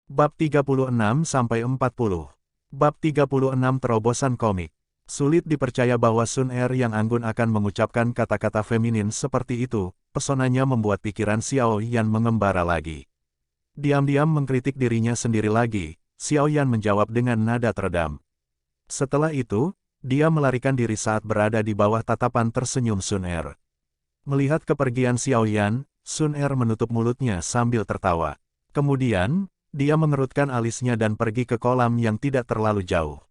Bab 36-40. Bab 36 Terobosan komik. Sulit dipercaya bahwa Sun Er yang anggun akan mengucapkan kata-kata feminin seperti itu, pesonanya membuat pikiran Xiao Yan mengembara lagi. Diam-diam mengkritik dirinya sendiri lagi, Xiao Yan menjawab dengan nada teredam. Setelah itu, dia melarikan diri saat berada di bawah tatapan tersenyum Sun Er. Melihat kepergian Xiao Yan, Sun Er menutup mulutnya sambil tertawa. Kemudian, dia mengerutkan alisnya dan pergi ke kolam yang tidak terlalu jauh.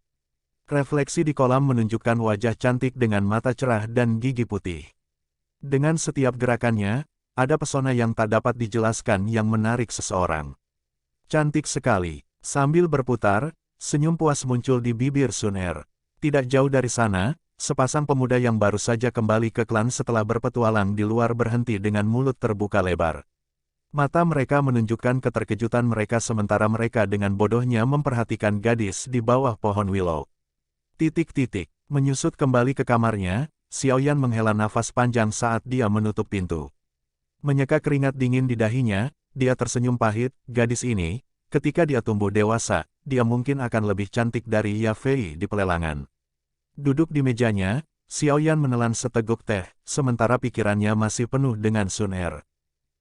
Refleksi di kolam menunjukkan wajah cantik dengan mata cerah dan gigi putih. Dengan setiap gerakannya, ada pesona yang tak dapat dijelaskan yang menarik seseorang. Cantik sekali. Sambil berputar, senyum puas muncul di bibir Sun Er. Tidak jauh dari sana, sepasang pemuda yang baru saja kembali ke klan setelah berpetualang di luar berhenti dengan mulut terbuka lebar. Mata mereka menunjukkan keterkejutan mereka sementara mereka dengan bodohnya memperhatikan gadis di bawah pohon willow. Menyusut kembali ke kamarnya, Xiao Yan menghela nafas panjang saat dia menutup pintu. Menyeka keringat dingin di dahinya, dia tersenyum pahit, gadis ini, ketika dia tumbuh dewasa, dia mungkin akan lebih cantik dari Ya Fei di pelelangan. Duduk di mejanya, Xiao Yan menelan seteguk teh, sementara pikirannya masih penuh dengan Sun Er.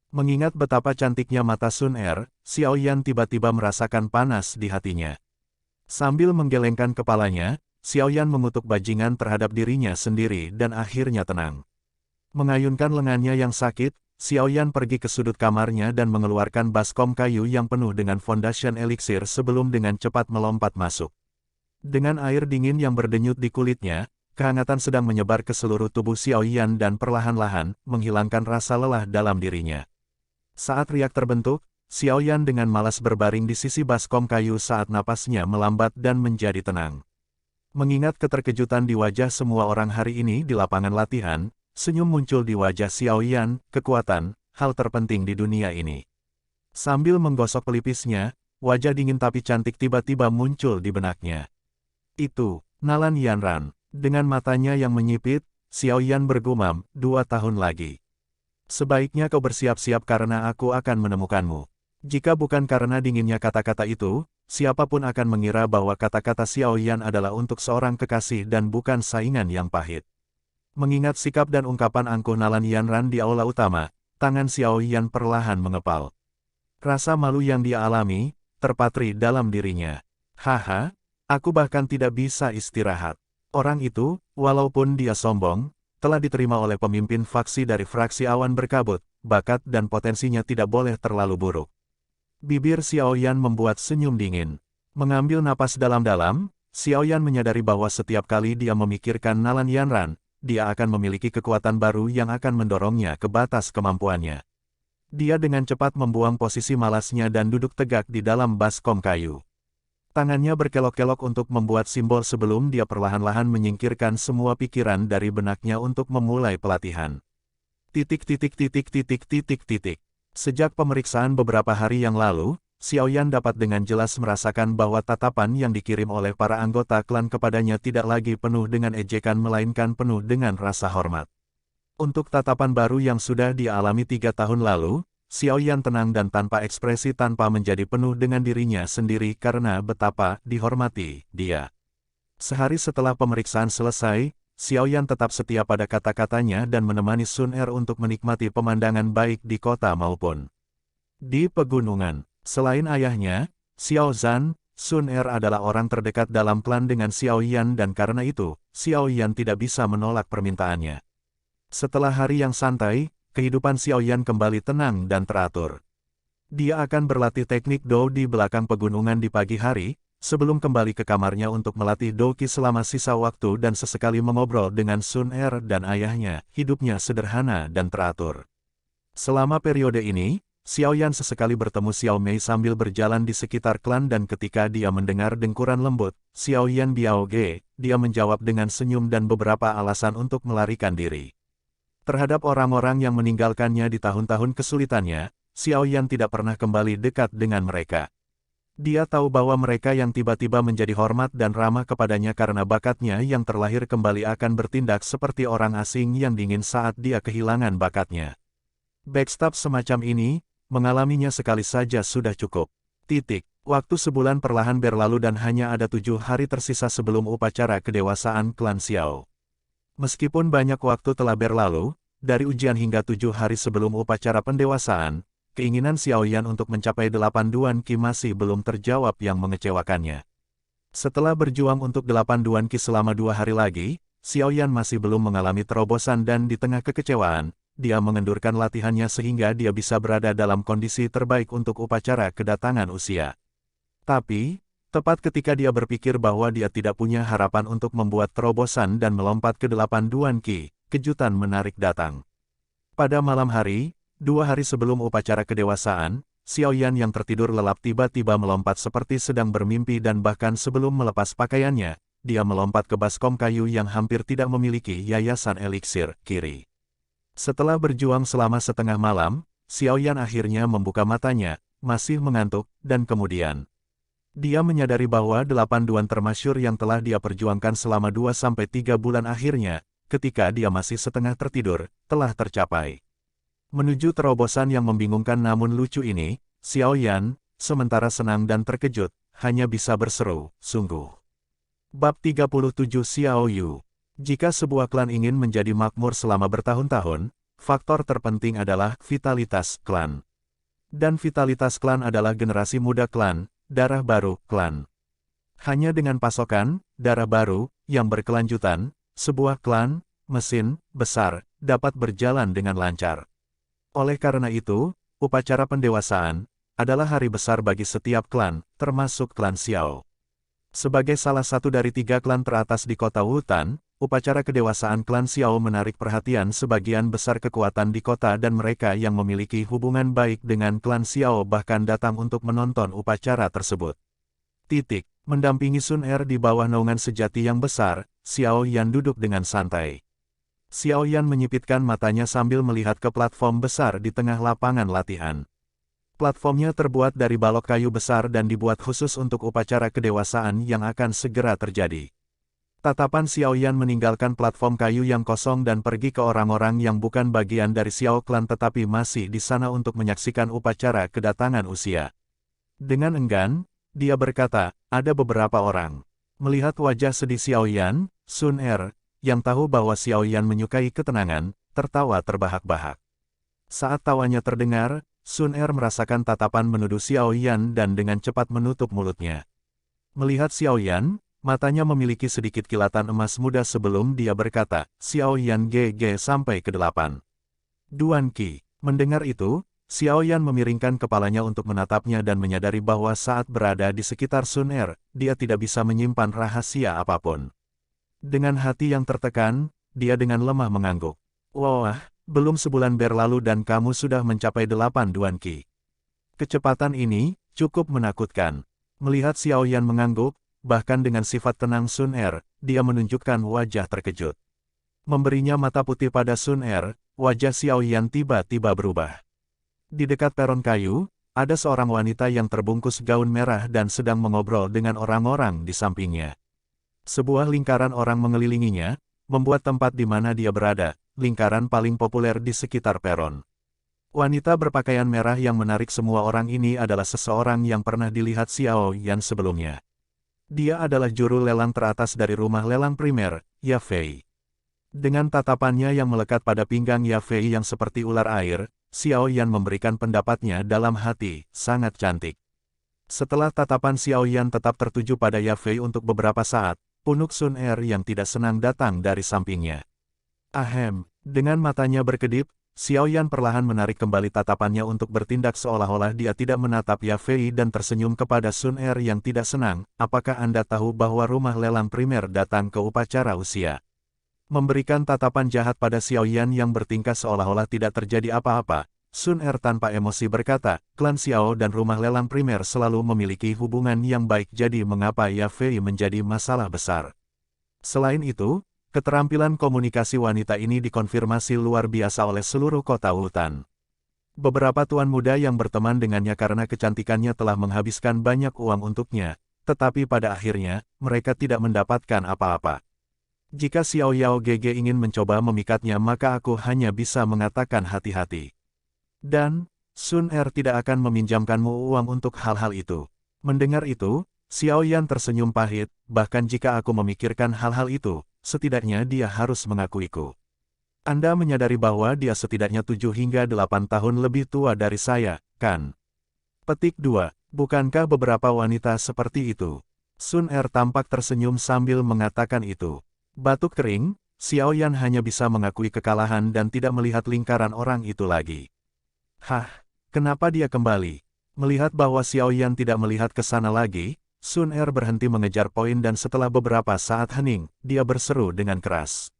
Mengingat betapa cantiknya mata Sun Er, Xiao Yan tiba-tiba merasakan panas di hatinya. Sambil menggelengkan kepalanya, Xiao Yan mengutuk bajingan terhadap dirinya sendiri dan akhirnya tenang. Mengayunkan lengannya yang sakit, Xiao Yan pergi ke sudut kamarnya dan mengeluarkan baskom kayu yang penuh dengan foundation elixir sebelum dengan cepat melompat masuk. Dengan air dingin yang berdenyut di kulitnya, kehangatan sedang menyebar ke seluruh tubuh Xiao Yan dan perlahan-lahan menghilangkan rasa lelah dalam dirinya. Saat riak terbentuk, Xiao Yan dengan malas berbaring di sisi baskom kayu saat napasnya melambat dan menjadi tenang. Mengingat keterkejutan di wajah semua orang hari ini di lapangan latihan, senyum muncul di wajah Xiao Yan, kekuatan, hal terpenting di dunia ini. Sambil menggosok pelipisnya, wajah dingin tapi cantik tiba-tiba muncul di benaknya. Itu, Nalan Yanran. Dengan matanya yang menyipit, Xiao Yan bergumam, 2 tahun lagi. Sebaiknya kau bersiap-siap karena aku akan menemukanmu. Jika bukan karena dinginnya kata-kata itu, siapapun akan mengira bahwa kata-kata Xiao Yan adalah untuk seorang kekasih dan bukan saingan yang pahit. Mengingat sikap dan ungkapan angkuh Nalan Yanran di aula utama, tangan Xiao Yan perlahan mengepal. Rasa malu yang dia alami, terpatri dalam dirinya. Haha, aku bahkan tidak bisa istirahat. Orang itu, walaupun dia sombong, telah diterima oleh pemimpin faksi dari fraksi awan berkabut, bakat dan potensinya tidak boleh terlalu buruk. Bibir Xiao Yan membuat senyum dingin. Mengambil napas dalam-dalam, Xiao Yan menyadari bahwa setiap kali dia memikirkan Nalan Yanran, dia akan memiliki kekuatan baru yang akan mendorongnya ke batas kemampuannya. Dia dengan cepat membuang posisi malasnya dan duduk tegak di dalam baskom kayu. Tangannya berkelok-kelok untuk membuat simbol sebelum dia perlahan-lahan menyingkirkan semua pikiran dari benaknya untuk memulai pelatihan. Sejak pemeriksaan beberapa hari yang lalu, Xiao Yan dapat dengan jelas merasakan bahwa tatapan yang dikirim oleh para anggota klan kepadanya tidak lagi penuh dengan ejekan melainkan penuh dengan rasa hormat. Untuk tatapan baru yang sudah dia alami 3 tahun lalu, Xiao Yan tenang dan tanpa ekspresi tanpa menjadi penuh dengan dirinya sendiri karena betapa dihormati dia. Sehari setelah pemeriksaan selesai, Xiao Yan tetap setia pada kata-katanya dan menemani Sun Er untuk menikmati pemandangan baik di kota maupun di pegunungan. Selain ayahnya, Xiao Zhan, Sun Er adalah orang terdekat dalam klan dengan Xiao Yan dan karena itu, Xiao Yan tidak bisa menolak permintaannya. Setelah hari yang santai, kehidupan Xiao Yan kembali tenang dan teratur. Dia akan berlatih teknik Dou di belakang pegunungan di pagi hari, sebelum kembali ke kamarnya untuk melatih Douqi selama sisa waktu dan sesekali mengobrol dengan Sun Er dan ayahnya, hidupnya sederhana dan teratur. Selama periode ini, Xiao Yan sesekali bertemu Xiao Mei sambil berjalan di sekitar klan dan ketika dia mendengar dengkuran lembut, Xiao Yan Biao Ge, dia menjawab dengan senyum dan beberapa alasan untuk melarikan diri. Terhadap orang-orang yang meninggalkannya di tahun-tahun kesulitannya, Xiao Yan tidak pernah kembali dekat dengan mereka. Dia tahu bahwa mereka yang tiba-tiba menjadi hormat dan ramah kepadanya karena bakatnya yang terlahir kembali akan bertindak seperti orang asing yang dingin saat dia kehilangan bakatnya. Backstab semacam ini, mengalaminya sekali saja sudah cukup. Waktu sebulan perlahan berlalu dan hanya ada 7 hari tersisa sebelum upacara kedewasaan klan Xiao. Meskipun banyak waktu telah berlalu, dari ujian hingga 7 hari sebelum upacara pendewasaan, keinginan Xiao Yan untuk mencapai 8 Duan Qi masih belum terjawab yang mengecewakannya. Setelah berjuang untuk 8 Duan Qi selama 2 hari lagi, Xiao Yan masih belum mengalami terobosan dan di tengah kekecewaan, dia mengendurkan latihannya sehingga dia bisa berada dalam kondisi terbaik untuk upacara kedatangan usia. Tapi, tepat ketika dia berpikir bahwa dia tidak punya harapan untuk membuat terobosan dan melompat ke 8 Duan Qi, kejutan menarik datang. Pada malam hari, 2 hari sebelum upacara kedewasaan, Xiao Yan yang tertidur lelap tiba-tiba melompat seperti sedang bermimpi dan bahkan sebelum melepas pakaiannya, dia melompat ke baskom kayu yang hampir tidak memiliki yayasan eliksir kiri. Setelah berjuang selama setengah malam, Xiao Yan akhirnya membuka matanya, masih mengantuk, dan kemudian dia menyadari bahwa 8 duan termasyhur yang telah dia perjuangkan selama 2-3 bulan akhirnya, ketika dia masih setengah tertidur, telah tercapai. Menuju terobosan yang membingungkan namun lucu ini, Xiao Yan, sementara senang dan terkejut, hanya bisa berseru, sungguh. Bab 37 Xiao Yu. Jika sebuah klan ingin menjadi makmur selama bertahun-tahun, faktor terpenting adalah vitalitas klan. Dan vitalitas klan adalah generasi muda klan, darah baru klan. Hanya dengan pasokan darah baru yang berkelanjutan, sebuah klan, mesin, besar, dapat berjalan dengan lancar. Oleh karena itu, upacara pendewasaan adalah hari besar bagi setiap klan, termasuk klan Xiao. Sebagai salah satu dari 3 klan teratas di kota Wutan, upacara kedewasaan klan Xiao menarik perhatian sebagian besar kekuatan di kota dan mereka yang memiliki hubungan baik dengan klan Xiao bahkan datang untuk menonton upacara tersebut. Mendampingi Sun Er di bawah naungan sejati yang besar, Xiao Yan duduk dengan santai. Xiao Yan menyipitkan matanya sambil melihat ke platform besar di tengah lapangan latihan. Platformnya terbuat dari balok kayu besar dan dibuat khusus untuk upacara kedewasaan yang akan segera terjadi. Tatapan Xiao Yan meninggalkan platform kayu yang kosong dan pergi ke orang-orang yang bukan bagian dari Xiao Clan tetapi masih di sana untuk menyaksikan upacara kedatangan usia. Dengan enggan, dia berkata, ada beberapa orang. Melihat wajah sedih Xiao Yan, Sun Er, yang tahu bahwa Xiao Yan menyukai ketenangan, tertawa terbahak-bahak. Saat tawanya terdengar, Sun Er merasakan tatapan menuduh Xiao Yan dan dengan cepat menutup mulutnya. Melihat Xiao Yan, matanya memiliki sedikit kilatan emas muda sebelum dia berkata, Xiao Yan GG sampai ke-8 Duan Qi. Mendengar itu, Xiao Yan memiringkan kepalanya untuk menatapnya dan menyadari bahwa saat berada di sekitar Sun Er, dia tidak bisa menyimpan rahasia apapun. Dengan hati yang tertekan, dia dengan lemah mengangguk. Wah, belum sebulan berlalu dan kamu sudah mencapai 8 Duan Qi. Kecepatan ini cukup menakutkan. Melihat Xiao Yan mengangguk, bahkan dengan sifat tenang Sun Er, dia menunjukkan wajah terkejut. Memberinya mata putih pada Sun Er, wajah Xiao Yan tiba-tiba berubah. Di dekat peron kayu, ada seorang wanita yang terbungkus gaun merah dan sedang mengobrol dengan orang-orang di sampingnya. Sebuah lingkaran orang mengelilinginya, membuat tempat di mana dia berada, lingkaran paling populer di sekitar peron. Wanita berpakaian merah yang menarik semua orang ini adalah seseorang yang pernah dilihat Xiao Yan sebelumnya. Dia adalah juru lelang teratas dari rumah lelang primer, Ya Fei. Dengan tatapannya yang melekat pada pinggang Ya Fei yang seperti ular air, Xiao Yan memberikan pendapatnya dalam hati, sangat cantik. Setelah tatapan Xiao Yan tetap tertuju pada Ya Fei untuk beberapa saat, punuk Sun Er yang tidak senang datang dari sampingnya. Ahem, dengan matanya berkedip, Xiao Yan perlahan menarik kembali tatapannya untuk bertindak seolah-olah dia tidak menatap Ya Fei dan tersenyum kepada Sun Er yang tidak senang. Apakah Anda tahu bahwa rumah lelang primer datang ke upacara usia? Memberikan tatapan jahat pada Xiao Yan yang bertingkah seolah-olah tidak terjadi apa-apa, Sun Er tanpa emosi berkata, klan Xiao dan rumah lelang primer selalu memiliki hubungan yang baik jadi mengapa Ya Fei menjadi masalah besar. Selain itu, keterampilan komunikasi wanita ini dikonfirmasi luar biasa oleh seluruh kota Wutan. Beberapa tuan muda yang berteman dengannya karena kecantikannya telah menghabiskan banyak uang untuknya, tetapi pada akhirnya, mereka tidak mendapatkan apa-apa. Jika Xiao Yao GG ingin mencoba memikatnya maka aku hanya bisa mengatakan hati-hati. Dan, Sun Er tidak akan meminjamkanmu uang untuk hal-hal itu. Mendengar itu, Xiao Yan tersenyum pahit, bahkan jika aku memikirkan hal-hal itu, setidaknya dia harus mengakuiku. Anda menyadari bahwa dia setidaknya 7 hingga 8 tahun lebih tua dari saya, kan? Petik 2. Bukankah beberapa wanita seperti itu? Sun Er tampak tersenyum sambil mengatakan itu. Batuk kering, Xiao Yan hanya bisa mengakui kekalahan dan tidak melihat lingkaran orang itu lagi. Hah, kenapa dia kembali? Melihat bahwa Xiao Yan tidak melihat ke sana lagi, Sun Er berhenti mengejar poin dan setelah beberapa saat hening, dia berseru dengan keras.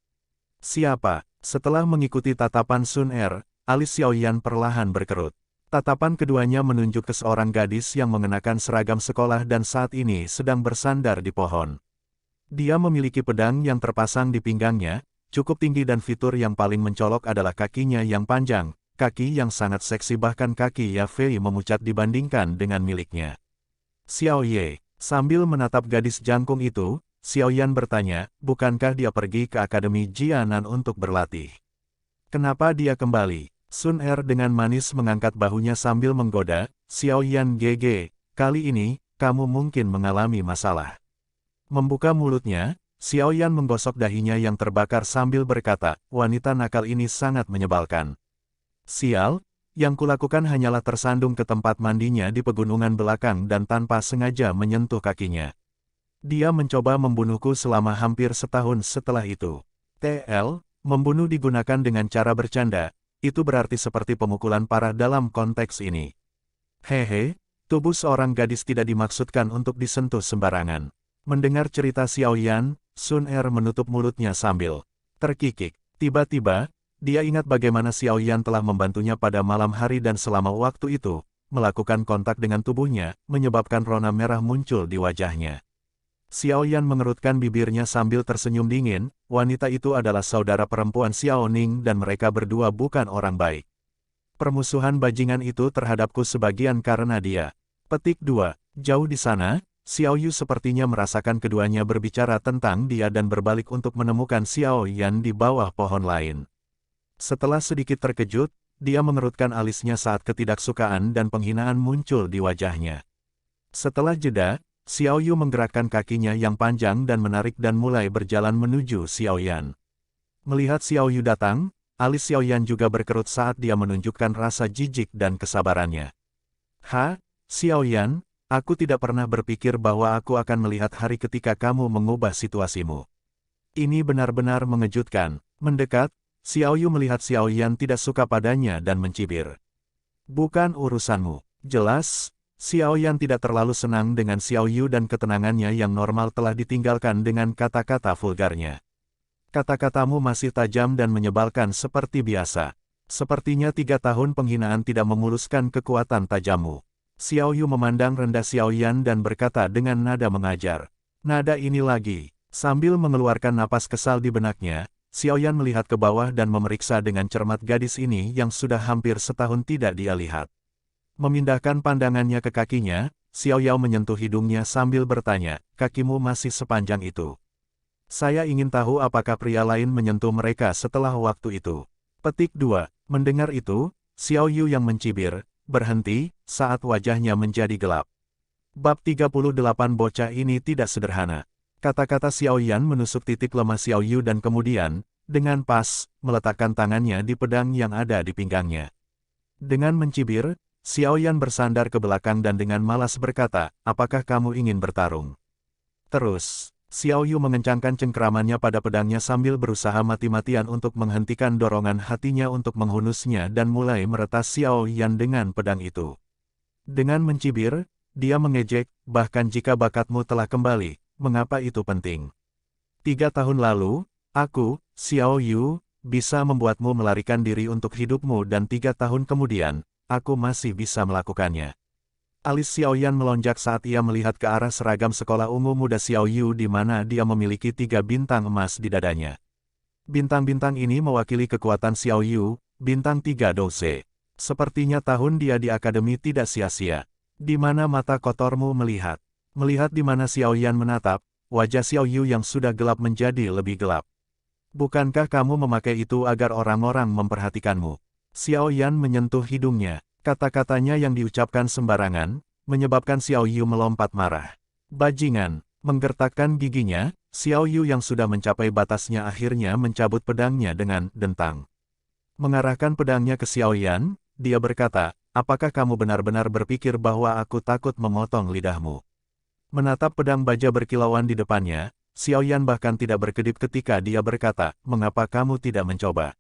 Siapa? Setelah mengikuti tatapan Sun Er, alis Xiao Yan perlahan berkerut. Tatapan keduanya menunjuk ke seorang gadis yang mengenakan seragam sekolah dan saat ini sedang bersandar di pohon. Dia memiliki pedang yang terpasang di pinggangnya, cukup tinggi dan fitur yang paling mencolok adalah kakinya yang panjang, kaki yang sangat seksi bahkan kaki Ya Fei memucat dibandingkan dengan miliknya. Xiao Ye, sambil menatap gadis jangkung itu, Xiao Yan bertanya, bukankah dia pergi ke Akademi Jianan untuk berlatih? Kenapa dia kembali? Sun Er dengan manis mengangkat bahunya sambil menggoda, Xiao Yan GG, kali ini, kamu mungkin mengalami masalah. Membuka mulutnya, Xiao Yan menggosok dahinya yang terbakar sambil berkata, wanita nakal ini sangat menyebalkan. Sial, yang kulakukan hanyalah tersandung ke tempat mandinya di pegunungan belakang dan tanpa sengaja menyentuh kakinya. Dia mencoba membunuhku selama hampir setahun setelah itu. TL, membunuh digunakan dengan cara bercanda, itu berarti seperti pemukulan parah dalam konteks ini. Hehe, tubuh seorang gadis tidak dimaksudkan untuk disentuh sembarangan. Mendengar cerita Xiao Yan, Sun Er menutup mulutnya sambil terkikik. Tiba-tiba, dia ingat bagaimana Xiao Yan telah membantunya pada malam hari dan selama waktu itu, melakukan kontak dengan tubuhnya, menyebabkan rona merah muncul di wajahnya. Xiao Yan mengerutkan bibirnya sambil tersenyum dingin, wanita itu adalah saudara perempuan Xiao Ning dan mereka berdua bukan orang baik. Permusuhan bajingan itu terhadapku sebagian karena dia. Petik 2. Jauh di sana, Xiao Yu sepertinya merasakan keduanya berbicara tentang dia dan berbalik untuk menemukan Xiao Yan di bawah pohon lain. Setelah sedikit terkejut, dia mengerutkan alisnya saat ketidaksukaan dan penghinaan muncul di wajahnya. Setelah jeda, Xiao Yu menggerakkan kakinya yang panjang dan menarik dan mulai berjalan menuju Xiao Yan. Melihat Xiao Yu datang, alis Xiao Yan juga berkerut saat dia menunjukkan rasa jijik dan kesabarannya. Xiao Yan, aku tidak pernah berpikir bahwa aku akan melihat hari ketika kamu mengubah situasimu. Ini benar-benar mengejutkan. Mendekat, Xiao Yu melihat Xiao Yan tidak suka padanya dan mencibir. Bukan urusanmu. Jelas, Xiao Yan tidak terlalu senang dengan Xiao Yu dan ketenangannya yang normal telah ditinggalkan dengan kata-kata vulgarnya. Kata-katamu masih tajam dan menyebalkan seperti biasa. Sepertinya 3 tahun penghinaan tidak memuluskan kekuatan tajammu. Xiao Yu memandang rendah Xiao Yan dan berkata dengan nada mengajar. Nada ini lagi. Sambil mengeluarkan napas kesal di benaknya, Xiao Yan melihat ke bawah dan memeriksa dengan cermat gadis ini yang sudah hampir setahun tidak dia lihat. Memindahkan pandangannya ke kakinya, Xiao Yao menyentuh hidungnya sambil bertanya, kakimu masih sepanjang itu. Saya ingin tahu apakah pria lain menyentuh mereka setelah waktu itu. Petik 2. Mendengar itu, Xiao Yu yang mencibir, berhenti, saat wajahnya menjadi gelap. Bab 38 bocah ini tidak sederhana. Kata-kata Xiao Yan menusuk titik lemah Xiao Yu dan kemudian, dengan pas, meletakkan tangannya di pedang yang ada di pinggangnya. Dengan mencibir, Xiao Yan bersandar ke belakang dan dengan malas berkata, apakah kamu ingin bertarung? Terus, Xiao Yu mengencangkan cengkeramannya pada pedangnya sambil berusaha mati-matian untuk menghentikan dorongan hatinya untuk menghunusnya dan mulai meretas Xiao Yan dengan pedang itu. Dengan mencibir, dia mengejek, bahkan jika bakatmu telah kembali, mengapa itu penting? 3 tahun lalu, aku, Xiao Yu, bisa membuatmu melarikan diri untuk hidupmu dan 3 tahun kemudian, aku masih bisa melakukannya. Alis Xiao Yan melonjak saat ia melihat ke arah seragam sekolah ungu muda Xiao Yu di mana dia memiliki 3 bintang emas di dadanya. Bintang-bintang ini mewakili kekuatan Xiao Yu, bintang 3 Douse. Sepertinya tahun dia di akademi tidak sia-sia. Di mana mata kotormu melihat? Melihat di mana Xiao Yan menatap, wajah Xiao Yu yang sudah gelap menjadi lebih gelap. Bukankah kamu memakai itu agar orang-orang memperhatikanmu? Xiao Yan menyentuh hidungnya. Kata-katanya yang diucapkan sembarangan, menyebabkan Xiao Yu melompat marah. Bajingan, menggertakkan giginya, Xiao Yu yang sudah mencapai batasnya akhirnya mencabut pedangnya dengan dentang. Mengarahkan pedangnya ke Xiao Yan, dia berkata, apakah kamu benar-benar berpikir bahwa aku takut memotong lidahmu? Menatap pedang baja berkilauan di depannya, Xiao Yan bahkan tidak berkedip ketika dia berkata, mengapa kamu tidak mencoba?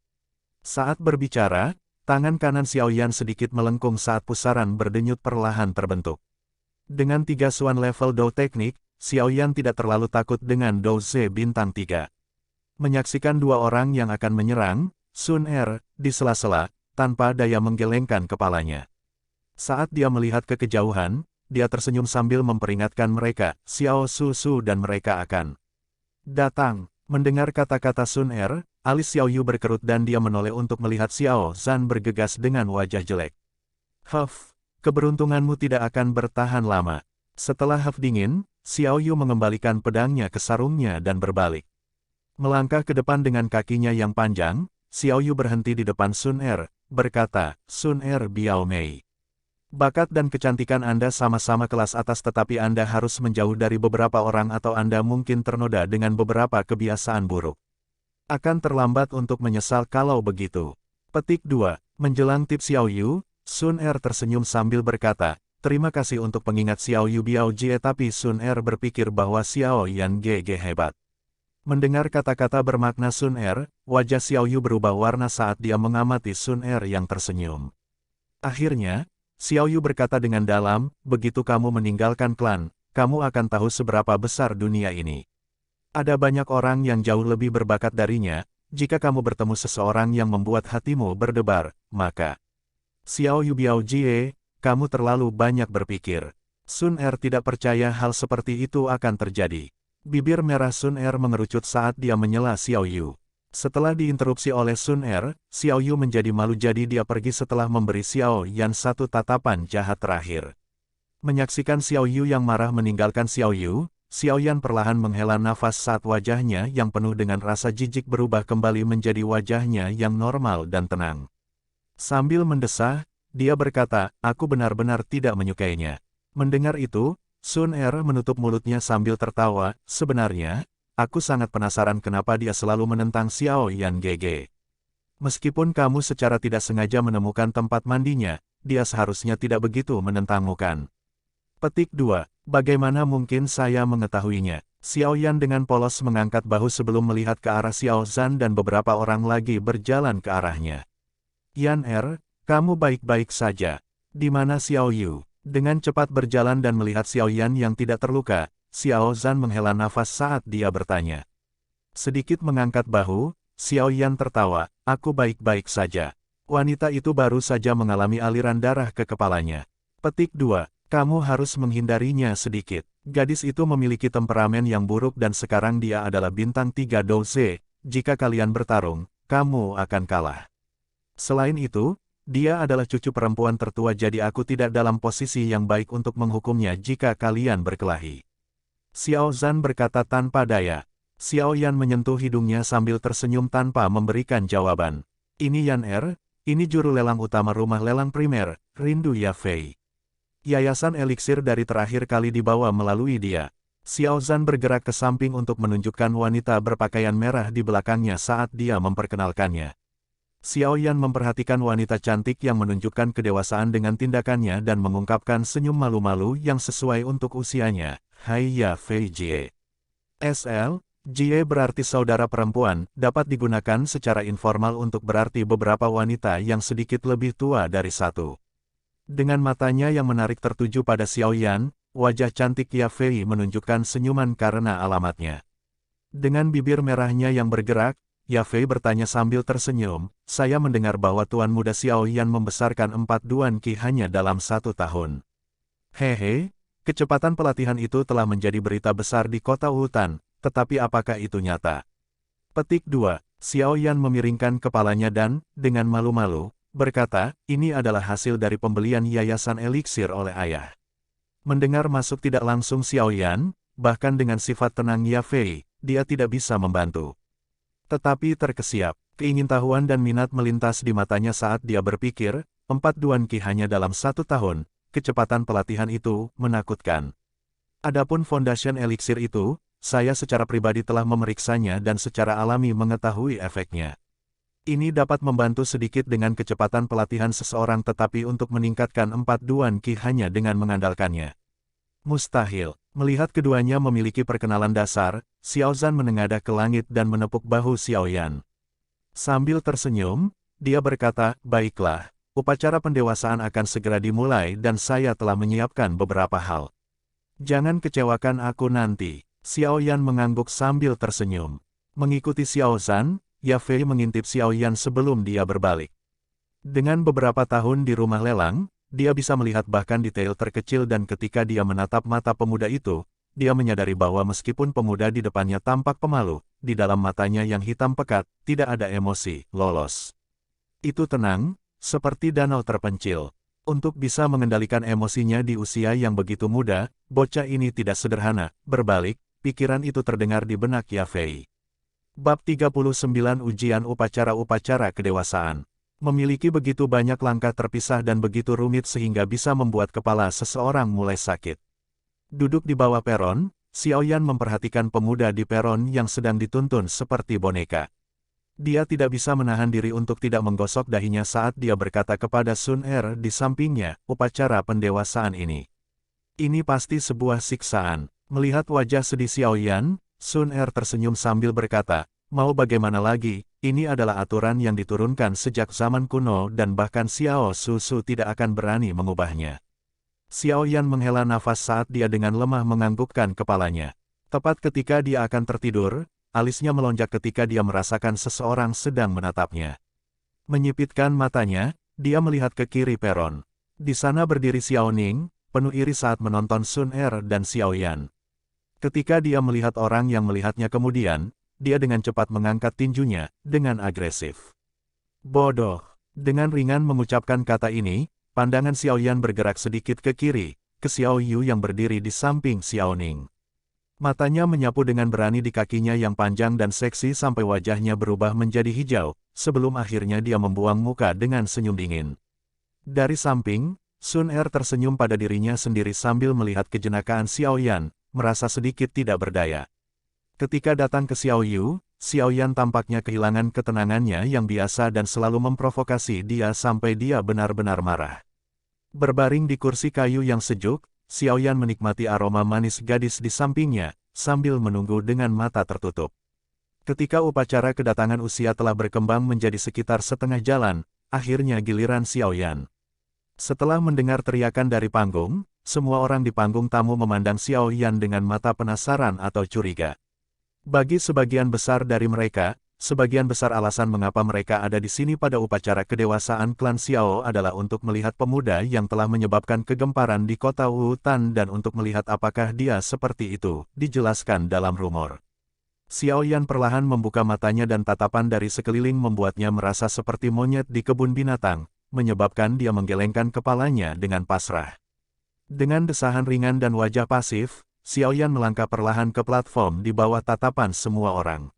Saat berbicara, tangan kanan Xiao Yan sedikit melengkung saat pusaran berdenyut perlahan terbentuk. Dengan 3 Suan level Dou teknik, Xiao Yan tidak terlalu takut dengan Dou Ze bintang 3. Menyaksikan dua orang yang akan menyerang, Sun Er, di sela-sela, tanpa daya menggelengkan kepalanya. Saat dia melihat ke kejauhan, dia tersenyum sambil memperingatkan mereka, Xiao Su Su dan mereka akan datang. Mendengar kata-kata Sun Er, alis Xiao Yu berkerut dan dia menoleh untuk melihat Xiao Zhan bergegas dengan wajah jelek. Huff, keberuntunganmu tidak akan bertahan lama. Setelah huff dingin, Xiao Yu mengembalikan pedangnya ke sarungnya dan berbalik. Melangkah ke depan dengan kakinya yang panjang, Xiao Yu berhenti di depan Sun Er, berkata, Sun Er Biao Mei. Bakat dan kecantikan Anda sama-sama kelas atas tetapi Anda harus menjauh dari beberapa orang atau Anda mungkin ternoda dengan beberapa kebiasaan buruk. Akan terlambat untuk menyesal kalau begitu. Petik 2. Menjelang tips Xiao Yu, Sun Er tersenyum sambil berkata, terima kasih untuk pengingat Xiao Yu Biao Jie tapi Sun Er berpikir bahwa Xiao Yan GG hebat. Mendengar kata-kata bermakna Sun Er, wajah Xiao Yu berubah warna saat dia mengamati Sun Er yang tersenyum. Akhirnya, Xiao Yu berkata dengan dalam, begitu kamu meninggalkan klan, kamu akan tahu seberapa besar dunia ini. Ada banyak orang yang jauh lebih berbakat darinya, jika kamu bertemu seseorang yang membuat hatimu berdebar, maka Xiao Yu Biao Jie, kamu terlalu banyak berpikir. Sun Er tidak percaya hal seperti itu akan terjadi. Bibir merah Sun Er mengerucut saat dia menyela Xiao Yu. Setelah diinterupsi oleh Sun Er, Xiao Yu menjadi malu jadi dia pergi setelah memberi Xiao Yan satu tatapan jahat terakhir. Menyaksikan Xiao Yu yang marah meninggalkan Xiao Yu, Xiao Yan perlahan menghela nafas saat wajahnya yang penuh dengan rasa jijik berubah kembali menjadi wajahnya yang normal dan tenang. Sambil mendesah, dia berkata, aku benar-benar tidak menyukainya. Mendengar itu, Sun Er menutup mulutnya sambil tertawa, sebenarnya, aku sangat penasaran kenapa dia selalu menentang Xiao Yan GG. Meskipun kamu secara tidak sengaja menemukan tempat mandinya, dia seharusnya tidak begitu menentangmu kan? Petik 2. Bagaimana mungkin saya mengetahuinya? Xiao Yan dengan polos mengangkat bahu sebelum melihat ke arah Xiao Zhan dan beberapa orang lagi berjalan ke arahnya. Yan Er, kamu baik-baik saja. Di mana Xiao Yu? Dengan cepat berjalan dan melihat Xiao Yan yang tidak terluka, Xiao Zhan menghela nafas saat dia bertanya. Sedikit mengangkat bahu, Xiao Yan tertawa, aku baik-baik saja. Wanita itu baru saja mengalami aliran darah ke kepalanya. Petik 2. Kamu harus menghindarinya sedikit. Gadis itu memiliki temperamen yang buruk dan sekarang dia adalah bintang 3 Dou Ze, jika kalian bertarung, kamu akan kalah. Selain itu, dia adalah cucu perempuan tertua jadi aku tidak dalam posisi yang baik untuk menghukumnya jika kalian berkelahi. Xiao Zhan berkata tanpa daya. Xiao Yan menyentuh hidungnya sambil tersenyum tanpa memberikan jawaban. Ini Yan Er, ini juru lelang utama rumah lelang primer, Rindu Ya Fei. Yayasan eliksir dari terakhir kali dibawa melalui dia. Xiao Zhan bergerak ke samping untuk menunjukkan wanita berpakaian merah di belakangnya saat dia memperkenalkannya. Xiao Yan memperhatikan wanita cantik yang menunjukkan kedewasaan dengan tindakannya dan mengungkapkan senyum malu-malu yang sesuai untuk usianya. Hai Ya Fei Jie. SL, Jie berarti saudara perempuan, dapat digunakan secara informal untuk berarti beberapa wanita yang sedikit lebih tua dari satu. Dengan matanya yang menarik tertuju pada Xiao Yan, wajah cantik Ya Fei menunjukkan senyuman karena alamatnya. Dengan bibir merahnya yang bergerak, Ya Fei bertanya sambil tersenyum, saya mendengar bahwa Tuan Muda Xiao Yan membesarkan 4 Duan Qi hanya dalam 1 tahun. Hehe, kecepatan pelatihan itu telah menjadi berita besar di kota Wutan, tetapi apakah itu nyata? Petik 2. Xiao Yan memiringkan kepalanya dan, dengan malu-malu, berkata, ini adalah hasil dari pembelian yayasan eliksir oleh ayah. Mendengar masuk tidak langsung Xiao Yan, bahkan dengan sifat tenang Ya Fei, dia tidak bisa membantu. Tetapi terkesiap, keingintahuan dan minat melintas di matanya saat dia berpikir, 4 Duan Qi hanya dalam 1 tahun, kecepatan pelatihan itu menakutkan. Adapun Foundation Elixir itu, saya secara pribadi telah memeriksanya dan secara alami mengetahui efeknya. Ini dapat membantu sedikit dengan kecepatan pelatihan seseorang tetapi untuk meningkatkan 4 Duan Qi hanya dengan mengandalkannya. Mustahil. Melihat keduanya memiliki perkenalan dasar, Xiao Zhan menengadah ke langit dan menepuk bahu Xiao Yan. Sambil tersenyum, dia berkata, "Baiklah, upacara pendewasaan akan segera dimulai dan saya telah menyiapkan beberapa hal. Jangan kecewakan aku nanti." Xiao Yan mengangguk sambil tersenyum. Mengikuti Xiao Zhan, Ya Fei mengintip Xiao Yan sebelum dia berbalik. Dengan beberapa tahun di rumah lelang, dia bisa melihat bahkan detail terkecil dan ketika dia menatap mata pemuda itu, dia menyadari bahwa meskipun pemuda di depannya tampak pemalu, di dalam matanya yang hitam pekat, tidak ada emosi, lolos. Itu tenang, seperti danau terpencil. Untuk bisa mengendalikan emosinya di usia yang begitu muda, bocah ini tidak sederhana. Berbalik, pikiran itu terdengar di benak Ya Fei. Bab 39 Ujian Upacara-Upacara Kedewasaan. Memiliki begitu banyak langkah terpisah dan begitu rumit sehingga bisa membuat kepala seseorang mulai sakit. Duduk di bawah peron, Xiao Yan memperhatikan pemuda di peron yang sedang dituntun seperti boneka. Dia tidak bisa menahan diri untuk tidak menggosok dahinya saat dia berkata kepada Sun Er di sampingnya, "Upacara pendewasaan ini. Ini pasti sebuah siksaan." Melihat wajah sedih Xiao Yan, Sun Er tersenyum sambil berkata, "Mau bagaimana lagi, ini adalah aturan yang diturunkan sejak zaman kuno dan bahkan Xiao Su tidak akan berani mengubahnya." Xiao Yan menghela nafas saat dia dengan lemah menganggukkan kepalanya. Tepat ketika dia akan tertidur, alisnya melonjak ketika dia merasakan seseorang sedang menatapnya. Menyipitkan matanya, dia melihat ke kiri peron. Di sana berdiri Xiao Ning, penuh iri saat menonton Sun Er dan Xiao Yan. Ketika dia melihat orang yang melihatnya kemudian, dia dengan cepat mengangkat tinjunya, dengan agresif. "Bodoh." Dengan ringan mengucapkan kata ini, pandangan Xiao Yan bergerak sedikit ke kiri, ke Xiao Yu yang berdiri di samping Xiao Ning. Matanya menyapu dengan berani di kakinya yang panjang dan seksi sampai wajahnya berubah menjadi hijau, sebelum akhirnya dia membuang muka dengan senyum dingin. Dari samping, Sun Er tersenyum pada dirinya sendiri sambil melihat kejenakaan Xiao Yan, merasa sedikit tidak berdaya. Ketika datang ke Xiao Yu, Xiao Yan tampaknya kehilangan ketenangannya yang biasa dan selalu memprovokasi dia sampai dia benar-benar marah. Berbaring di kursi kayu yang sejuk, Xiao Yan menikmati aroma manis gadis di sampingnya, sambil menunggu dengan mata tertutup. Ketika upacara kedatangan usia telah berkembang menjadi sekitar setengah jalan, akhirnya giliran Xiao Yan. Setelah mendengar teriakan dari panggung, semua orang di panggung tamu memandang Xiao Yan dengan mata penasaran atau curiga. Bagi sebagian besar dari mereka, sebagian besar alasan mengapa mereka ada di sini pada upacara kedewasaan klan Xiao adalah untuk melihat pemuda yang telah menyebabkan kegemparan di kota Wutan dan untuk melihat apakah dia seperti itu, dijelaskan dalam rumor. Xiao Yan perlahan membuka matanya dan tatapan dari sekeliling membuatnya merasa seperti monyet di kebun binatang, menyebabkan dia menggelengkan kepalanya dengan pasrah. Dengan desahan ringan dan wajah pasif, Xiao Yan melangkah perlahan ke platform di bawah tatapan semua orang.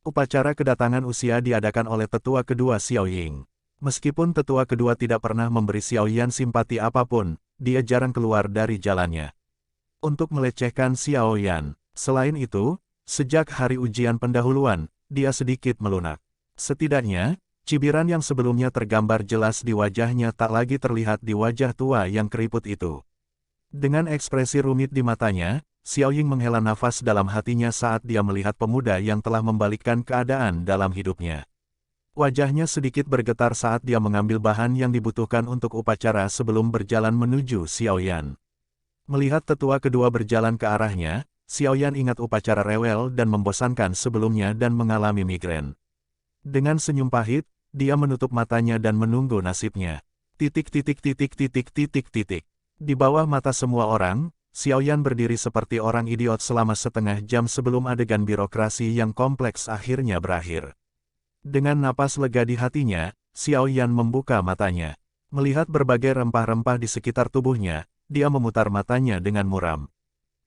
Upacara kedatangan usia diadakan oleh tetua kedua Xiao Ying. Meskipun tetua kedua tidak pernah memberi Xiao Yan simpati apapun, dia jarang keluar dari jalannya untuk melecehkan Xiao Yan. Selain itu, sejak hari ujian pendahuluan, dia sedikit melunak. Setidaknya, cibiran yang sebelumnya tergambar jelas di wajahnya tak lagi terlihat di wajah tua yang keriput itu. Dengan ekspresi rumit di matanya, Xiao Ying menghela nafas dalam hatinya saat dia melihat pemuda yang telah membalikkan keadaan dalam hidupnya. Wajahnya sedikit bergetar saat dia mengambil bahan yang dibutuhkan untuk upacara sebelum berjalan menuju Xiao Yan. Melihat tetua kedua berjalan ke arahnya, Xiao Yan ingat upacara rewel dan membosankan sebelumnya dan mengalami migrain. Dengan senyum pahit, dia menutup matanya dan menunggu nasibnya. Di bawah mata semua orang, Xiao Yan berdiri seperti orang idiot selama setengah jam sebelum adegan birokrasi yang kompleks akhirnya berakhir. Dengan napas lega di hatinya, Xiao Yan membuka matanya. Melihat berbagai rempah-rempah di sekitar tubuhnya, dia memutar matanya dengan muram.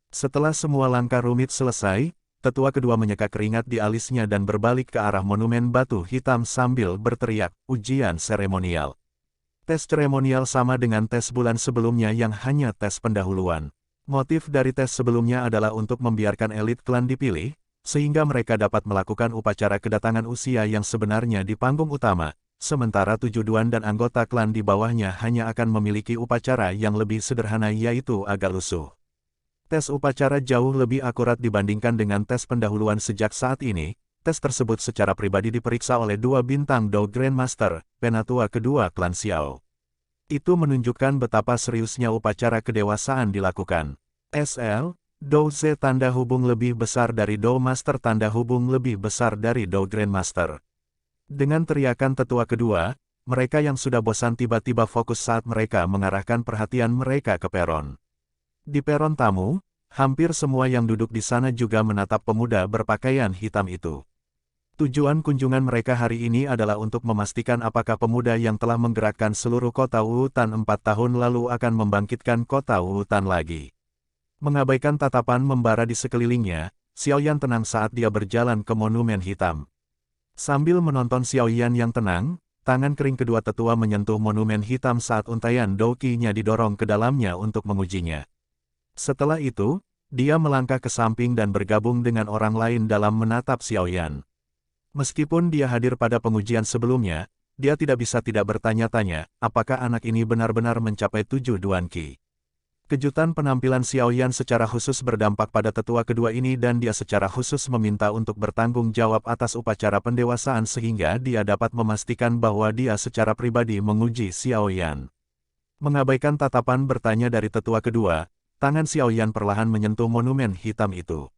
Setelah semua langkah rumit selesai, tetua kedua menyeka keringat di alisnya dan berbalik ke arah monumen batu hitam sambil berteriak, "Ujian seremonial." Tes seremonial sama dengan tes bulan sebelumnya yang hanya tes pendahuluan. Motif dari tes sebelumnya adalah untuk membiarkan elit klan dipilih, sehingga mereka dapat melakukan upacara kedatangan usia yang sebenarnya di panggung utama, sementara 7 Duan dan anggota klan di bawahnya hanya akan memiliki upacara yang lebih sederhana yaitu agak lusuh. Tes upacara jauh lebih akurat dibandingkan dengan tes pendahuluan sejak saat ini. Tes tersebut secara pribadi diperiksa oleh 2 bintang Do Grandmaster, penatua kedua klan Xiao. Itu menunjukkan betapa seriusnya upacara kedewasaan dilakukan. SL, Do Z tanda hubung lebih besar dari Do Master tanda hubung lebih besar dari Do Grandmaster. Dengan teriakan tetua kedua, mereka yang sudah bosan tiba-tiba fokus saat mereka mengarahkan perhatian mereka ke peron. Di peron tamu, hampir semua yang duduk di sana juga menatap pemuda berpakaian hitam itu. Tujuan kunjungan mereka hari ini adalah untuk memastikan apakah pemuda yang telah menggerakkan seluruh kota Wutan 4 tahun lalu akan membangkitkan kota Wutan lagi. Mengabaikan tatapan membara di sekelilingnya, Xiaoyan tenang saat dia berjalan ke monumen hitam. Sambil menonton Xiaoyan yang tenang, tangan kering kedua tetua menyentuh monumen hitam saat untaian Douki-nya didorong ke dalamnya untuk mengujinya. Setelah itu, dia melangkah ke samping dan bergabung dengan orang lain dalam menatap Xiaoyan. Meskipun dia hadir pada pengujian sebelumnya, dia tidak bisa tidak bertanya-tanya, apakah anak ini benar-benar mencapai 7 Duan Qi. Kejutan penampilan Xiaoyan secara khusus berdampak pada tetua kedua ini dan dia secara khusus meminta untuk bertanggung jawab atas upacara pendewasaan sehingga dia dapat memastikan bahwa dia secara pribadi menguji Xiaoyan. Mengabaikan tatapan bertanya dari tetua kedua, tangan Xiaoyan perlahan menyentuh monumen hitam itu.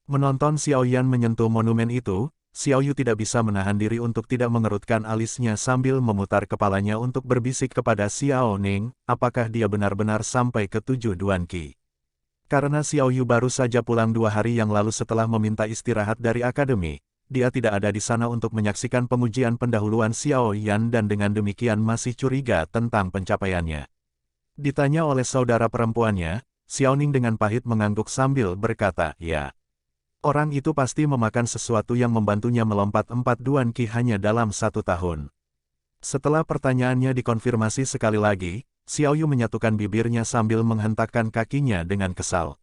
Menonton Xiaoyan menyentuh monumen itu, Xiaoyu tidak bisa menahan diri untuk tidak mengerutkan alisnya sambil memutar kepalanya untuk berbisik kepada Xiao Ning, apakah dia benar-benar sampai ke 7 Duan Qi. Karena Xiaoyu baru saja pulang 2 hari yang lalu setelah meminta istirahat dari akademi, dia tidak ada di sana untuk menyaksikan pengujian pendahuluan Xiaoyan dan dengan demikian masih curiga tentang pencapaiannya. Ditanya oleh saudara perempuannya, Xiao Ning dengan pahit mengangguk sambil berkata, ya. Orang itu pasti memakan sesuatu yang membantunya melompat 4 Duan Qi hanya dalam 1 tahun. Setelah pertanyaannya dikonfirmasi sekali lagi, Xiaoyu menyatukan bibirnya sambil menghentakkan kakinya dengan kesal.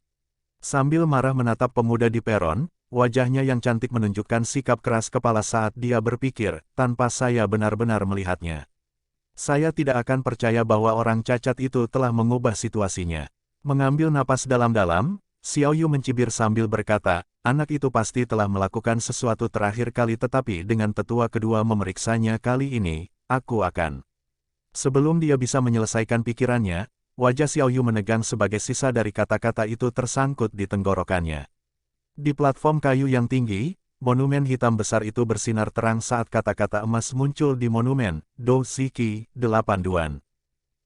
Sambil marah menatap pemuda di peron, wajahnya yang cantik menunjukkan sikap keras kepala saat dia berpikir, tanpa saya benar-benar melihatnya. Saya tidak akan percaya bahwa orang cacat itu telah mengubah situasinya. Mengambil napas dalam-dalam, Xiaoyu mencibir sambil berkata, anak itu pasti telah melakukan sesuatu terakhir kali tetapi dengan tetua kedua memeriksanya kali ini, aku akan. Sebelum dia bisa menyelesaikan pikirannya, wajah Xiaoyu menegang sebagai sisa dari kata-kata itu tersangkut di tenggorokannya. Di platform kayu yang tinggi, monumen hitam besar itu bersinar terang saat kata-kata emas muncul di monumen, Do Shiki, 8 Duan.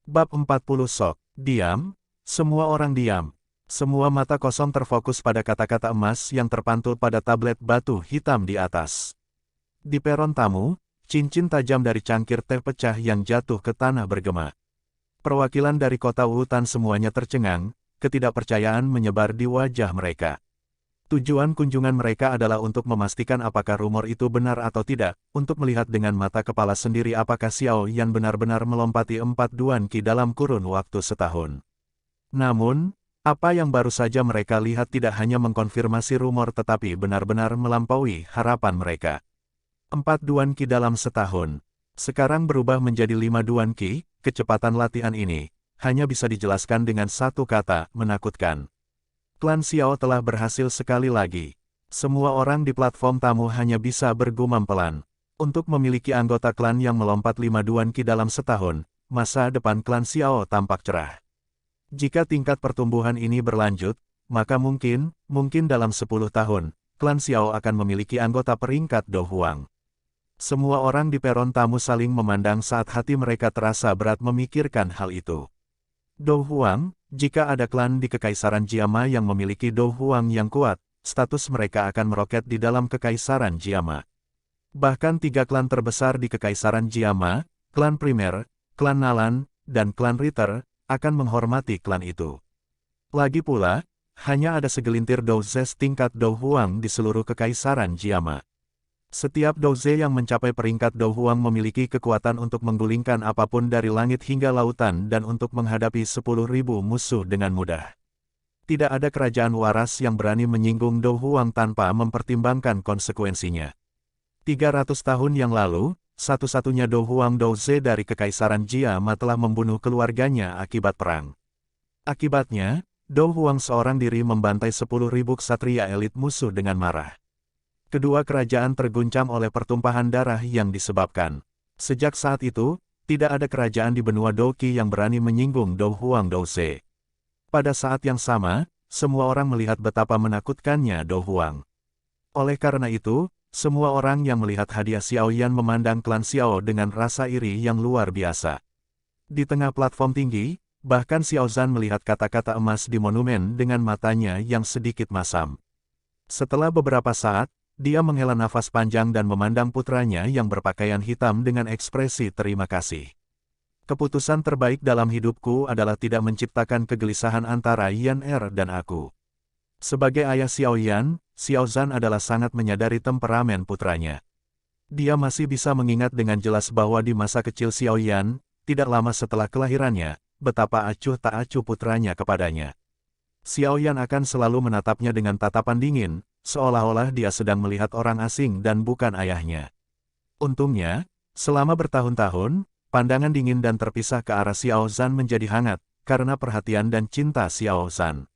Bab 40 Sok, diam, semua orang diam. Semua mata kosong terfokus pada kata-kata emas yang terpantul pada tablet batu hitam di atas. Di peron tamu, cincin tajam dari cangkir teh pecah yang jatuh ke tanah bergema. Perwakilan dari kota Wutan semuanya tercengang, ketidakpercayaan menyebar di wajah mereka. Tujuan kunjungan mereka adalah untuk memastikan apakah rumor itu benar atau tidak, untuk melihat dengan mata kepala sendiri apakah Xiao Yan benar-benar melompati 4 Duan Qi dalam kurun waktu setahun. Namun, apa yang baru saja mereka lihat tidak hanya mengkonfirmasi rumor tetapi benar-benar melampaui harapan mereka. 4 Duan Qi dalam setahun. Sekarang berubah menjadi 5 Duan Qi, kecepatan latihan ini hanya bisa dijelaskan dengan satu kata, menakutkan. Klan Xiao telah berhasil sekali lagi. Semua orang di platform tamu hanya bisa bergumam pelan. Untuk memiliki anggota klan yang melompat 5 Duan Qi dalam setahun, masa depan klan Xiao tampak cerah. Jika tingkat pertumbuhan ini berlanjut, maka mungkin dalam 10 tahun, klan Xiao akan memiliki anggota peringkat Do Huang. Semua orang di peron tamu saling memandang saat hati mereka terasa berat memikirkan hal itu. Do Huang, jika ada klan di Kekaisaran Jiama yang memiliki Do Huang yang kuat, status mereka akan meroket di dalam Kekaisaran Jiama. Bahkan 3 klan terbesar di Kekaisaran Jiama, klan Primer, klan Nalan, dan klan Ritter, akan menghormati klan itu. Lagi pula, hanya ada segelintir Douzes tingkat Do Huang di seluruh Kekaisaran Jiama. Setiap Douze yang mencapai peringkat Dou Huang memiliki kekuatan untuk menggulingkan apapun dari langit hingga lautan dan untuk menghadapi 10.000 musuh dengan mudah. Tidak ada kerajaan waras yang berani menyinggung Dou Huang tanpa mempertimbangkan konsekuensinya. 300 tahun yang lalu, satu-satunya Dou Huang Douze dari Kekaisaran Jiama telah membunuh keluarganya akibat perang. Akibatnya, Dou Huang seorang diri membantai 10.000 ksatria elit musuh dengan marah. Kedua kerajaan terguncang oleh pertumpahan darah yang disebabkan. Sejak saat itu, tidak ada kerajaan di benua Douqi yang berani menyinggung Dou Huang Douze. Pada saat yang sama, semua orang melihat betapa menakutkannya Dou Huang. Oleh karena itu, semua orang yang melihat hadiah Xiao Yan memandang klan Xiao dengan rasa iri yang luar biasa. Di tengah platform tinggi, bahkan Xiao Zhan melihat kata-kata emas di monumen dengan matanya yang sedikit masam. Setelah beberapa saat, dia menghela nafas panjang dan memandang putranya yang berpakaian hitam dengan ekspresi terima kasih. Keputusan terbaik dalam hidupku adalah tidak menciptakan kegelisahan antara Yan Er dan aku. Sebagai ayah Xiao Yan, Xiao Zhan adalah sangat menyadari temperamen putranya. Dia masih bisa mengingat dengan jelas bahwa di masa kecil Xiao Yan, tidak lama setelah kelahirannya, betapa acuh tak acuh putranya kepadanya. Xiao Yan akan selalu menatapnya dengan tatapan dingin, seolah-olah dia sedang melihat orang asing dan bukan ayahnya. Untungnya, selama bertahun-tahun, pandangan dingin dan terpisah ke arah Xiao Zhan menjadi hangat, karena perhatian dan cinta Xiao Zhan.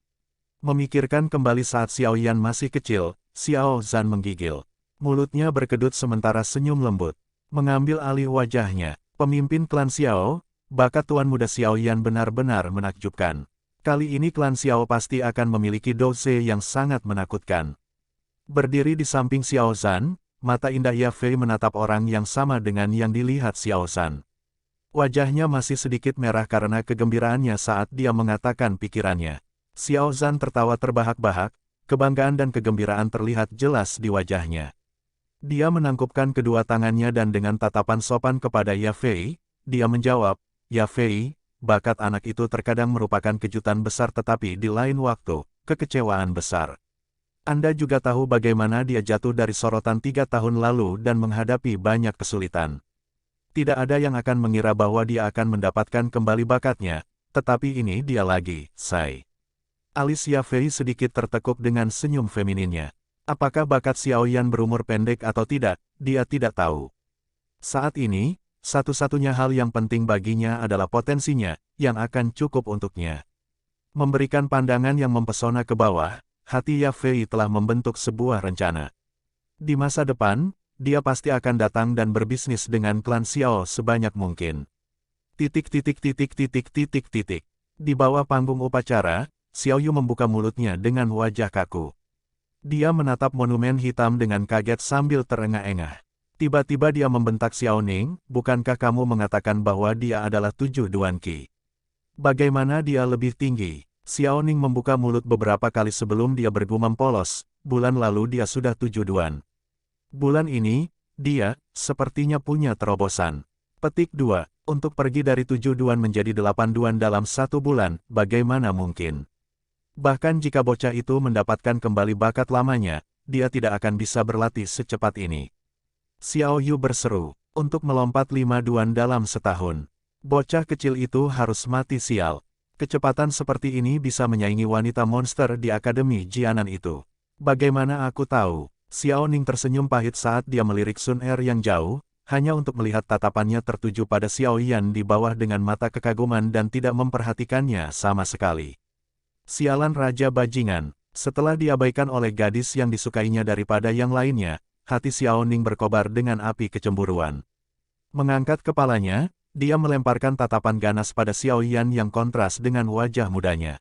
Memikirkan kembali saat Xiao Yan masih kecil, Xiao Zhan menggigil. Mulutnya berkedut sementara senyum lembut. Mengambil alih wajahnya, pemimpin klan Xiao, bakat tuan muda Xiao Yan benar-benar menakjubkan. Kali ini klan Xiao pasti akan memiliki Douze yang sangat menakutkan. Berdiri di samping Xiao Zhan, mata indah Ye Fei menatap orang yang sama dengan yang dilihat Xiao Zhan. Wajahnya masih sedikit merah karena kegembiraannya saat dia mengatakan pikirannya. Xiao Zhan tertawa terbahak-bahak, kebanggaan dan kegembiraan terlihat jelas di wajahnya. Dia menangkupkan kedua tangannya dan dengan tatapan sopan kepada Ye Fei, dia menjawab, "Ye Fei, bakat anak itu terkadang merupakan kejutan besar tetapi di lain waktu, kekecewaan besar. Anda juga tahu bagaimana dia jatuh dari sorotan 3 tahun lalu dan menghadapi banyak kesulitan. Tidak ada yang akan mengira bahwa dia akan mendapatkan kembali bakatnya, tetapi ini dia lagi, Sai." Alis Ye Fei sedikit tertekuk dengan senyum femininnya. Apakah bakat Xiao Yan berumur pendek atau tidak, dia tidak tahu. Saat ini, satu-satunya hal yang penting baginya adalah potensinya, yang akan cukup untuknya. Memberikan pandangan yang mempesona ke bawah, hati Ye Fei telah membentuk sebuah rencana. Di masa depan, dia pasti akan datang dan berbisnis dengan klan Xiao sebanyak mungkin. Di bawah panggung upacara, Xiao Yu membuka mulutnya dengan wajah kaku. Dia menatap monumen hitam dengan kaget sambil terengah-engah. Tiba-tiba dia membentak Xiao Ning, "Bukankah kamu mengatakan bahwa dia adalah 7 Duan Qi? Bagaimana dia lebih tinggi?" Xiao Ning membuka mulut beberapa kali sebelum dia bergumam polos, "Bulan lalu dia sudah 7 Duan. Bulan ini, dia, sepertinya punya terobosan." Petik 2. Untuk pergi dari 7 Duan menjadi 8 Duan dalam 1 bulan, bagaimana mungkin? Bahkan jika bocah itu mendapatkan kembali bakat lamanya, dia tidak akan bisa berlatih secepat ini. Xiao Yu berseru, "Untuk melompat 5 Duan dalam setahun. Bocah kecil itu harus mati sial. Kecepatan seperti ini bisa menyaingi wanita monster di Akademi Jianan itu. Bagaimana aku tahu?" Xiao Ning tersenyum pahit saat dia melirik Sun Er yang jauh, hanya untuk melihat tatapannya tertuju pada Xiao Yan di bawah dengan mata kekaguman dan tidak memperhatikannya sama sekali. Sialan Raja Bajingan, setelah diabaikan oleh gadis yang disukainya daripada yang lainnya, hati Xiao Ning berkobar dengan api kecemburuan. Mengangkat kepalanya, dia melemparkan tatapan ganas pada Xiao Yan yang kontras dengan wajah mudanya.